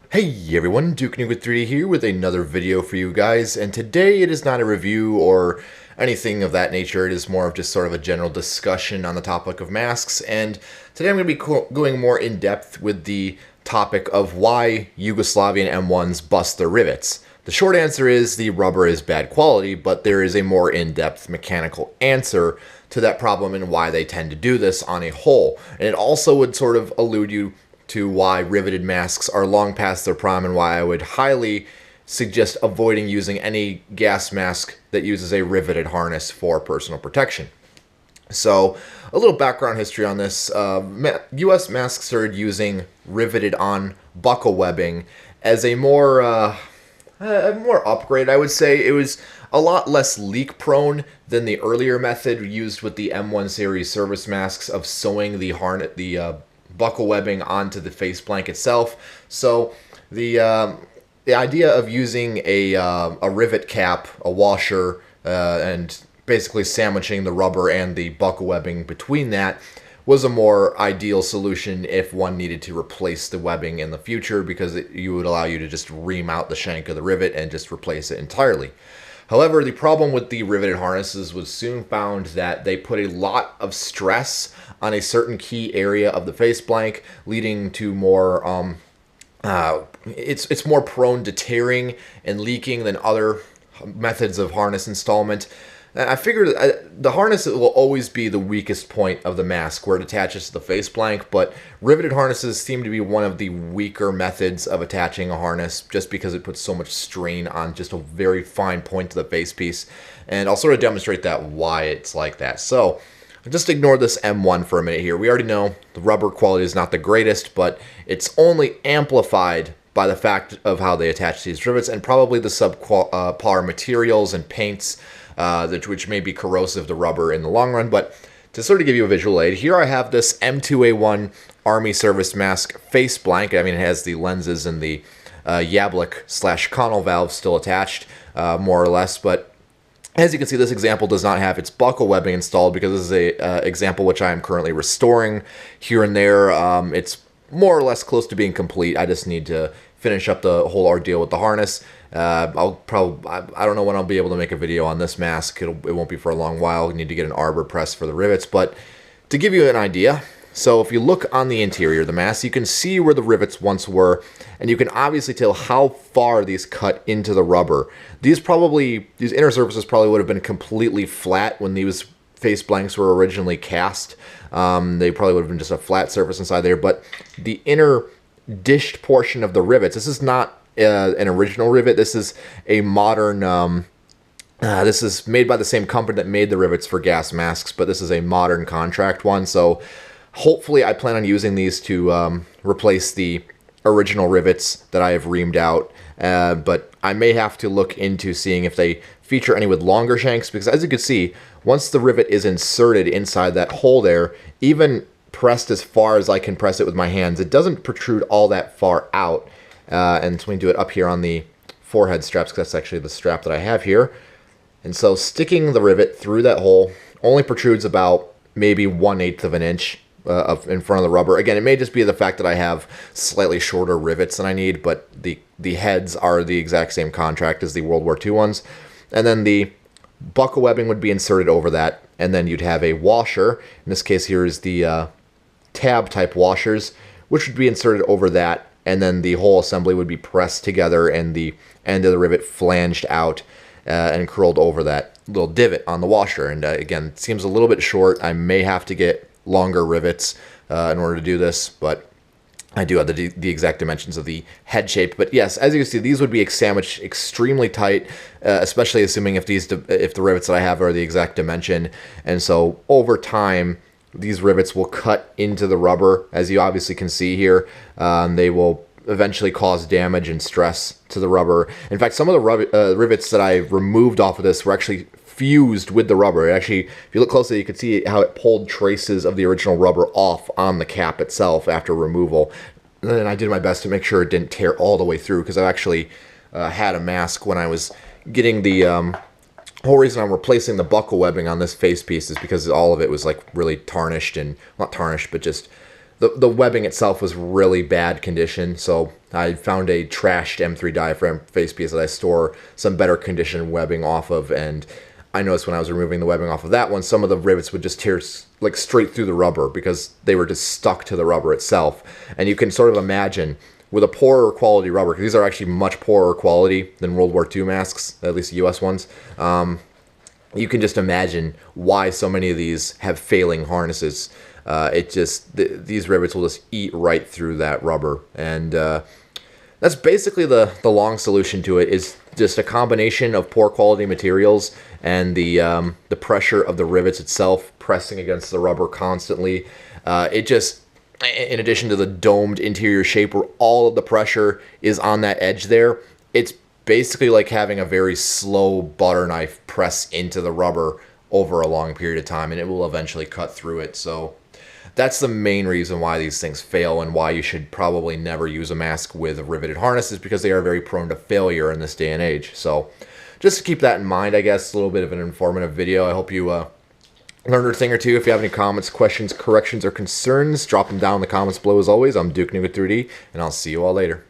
Hey everyone, Duke Nuke with 3D here with another video for you guys, and today it is not a review or anything of that nature. It is more of just sort of a general discussion on the topic of masks, and today I'm going to be going more in depth with the topic of why Yugoslavian M1s bust their rivets. The short answer is the rubber is bad quality, but there is a more in-depth mechanical answer to that problem and why they tend to do this on a whole. And it also would sort of allude you to why riveted masks are long past their prime and why I would highly suggest avoiding using any gas mask that uses a riveted harness for personal protection. So, a little background history on this. US masks started using riveted on buckle webbing as a more upgrade, I would say. It was a lot less leak prone than the earlier method used with the M1 series service masks of sewing the buckle webbing onto the face blank itself. So the idea of using a rivet cap, a washer, and basically sandwiching the rubber and the buckle webbing between that was a more ideal solution if one needed to replace the webbing in the future, because it would allow you to just ream out the shank of the rivet and just replace it entirely. However, the problem with the riveted harnesses was soon found that they put a lot of stress on a certain key area of the face blank, leading to more, it's more prone to tearing and leaking than other methods of harness installment. I figured the harness will always be the weakest point of the mask where it attaches to the face blank, but riveted harnesses seem to be one of the weaker methods of attaching a harness just because it puts so much strain on just a very fine point to the face piece. And I'll sort of demonstrate that why it's like that. So just ignore this M1 for a minute here. We already know the rubber quality is not the greatest, but it's only amplified by the fact of how they attach these rivets and probably the subpar materials and paints which may be corrosive to rubber in the long run. But to sort of give you a visual aid, here I have this M2A1 Army Service Mask face blank. I mean, it has the lenses and the Yablik/Connell valve still attached, more or less. But as you can see, this example does not have its buckle webbing installed because this is a example which I am currently restoring here and there. It's more or less close to being complete. I just need to finish up the whole ordeal with the harness. I don't know when I'll be able to make a video on this mask. It won't be for a long while. We need to get an arbor press for the rivets. But to give you an idea, so if you look on the interior of the mask, you can see where the rivets once were, and you can obviously tell how far these cut into the rubber. These inner surfaces probably would have been completely flat when these face blanks were originally cast. They probably would have been just a flat surface inside there, but the inner dished portion of the rivets, this is not an original rivet. This is a modern, this is made by the same company that made the rivets for gas masks, but this is a modern contract one. So hopefully I plan on using these to replace the original rivets that I have reamed out. But I may have to look into seeing if they feature any with longer shanks, because as you can see, once the rivet is inserted inside that hole there, even pressed as far as I can press it with my hands, it doesn't protrude all that far out. And so we do it up here on the forehead straps, because that's actually the strap that I have here. And so sticking the rivet through that hole only protrudes about maybe 1/8 of an inch in front of the rubber. Again, it may just be the fact that I have slightly shorter rivets than I need, but the heads are the exact same contract as the World War II ones. And then the buckle webbing would be inserted over that, and then you'd have a washer. In this case here is the tab type washers, which would be inserted over that. And then the whole assembly would be pressed together and the end of the rivet flanged out and curled over that little divot on the washer. And again, it seems a little bit short. I may have to get longer rivets in order to do this, but I do have the exact dimensions of the head shape. But yes, as you can see, these would be sandwiched extremely tight, especially assuming if the rivets that I have are the exact dimension. And so over time, these rivets will cut into the rubber, as you obviously can see here. They will eventually cause damage and stress to the rubber. In fact, some of the rivets that I removed off of this were actually fused with the rubber. Actually, if you look closely, you can see how it pulled traces of the original rubber off on the cap itself after removal. And I did my best to make sure it didn't tear all the way through, because I actually had a mask when I was getting the whole reason I'm replacing the buckle webbing on this face piece is because all of it was like really tarnished, and not tarnished, but just the webbing itself was really bad condition, so I found a trashed M3 diaphragm face piece that I store some better condition webbing off of, and I noticed when I was removing the webbing off of that one, some of the rivets would just tear like straight through the rubber because they were just stuck to the rubber itself. And you can sort of imagine with a poorer quality rubber, because these are actually much poorer quality than World War II masks, at least the US ones, you can just imagine why so many of these have failing harnesses. These rivets will just eat right through that rubber, and that's basically the long solution to it. Is just a combination of poor quality materials and the pressure of the rivets itself pressing against the rubber constantly. In addition to the domed interior shape where all of the pressure is on that edge there, it's basically like having a very slow butter knife press into the rubber over a long period of time, and it will eventually cut through it. So that's the main reason why these things fail and why you should probably never use a mask with riveted harnesses, because they are very prone to failure in this day and age. So just to keep that in mind, I guess, a little bit of an informative video. I hope you learned a thing or two. If you have any comments, questions, corrections, or concerns, drop them down in the comments below as always. I'm Duke New with 3D, and I'll see you all later.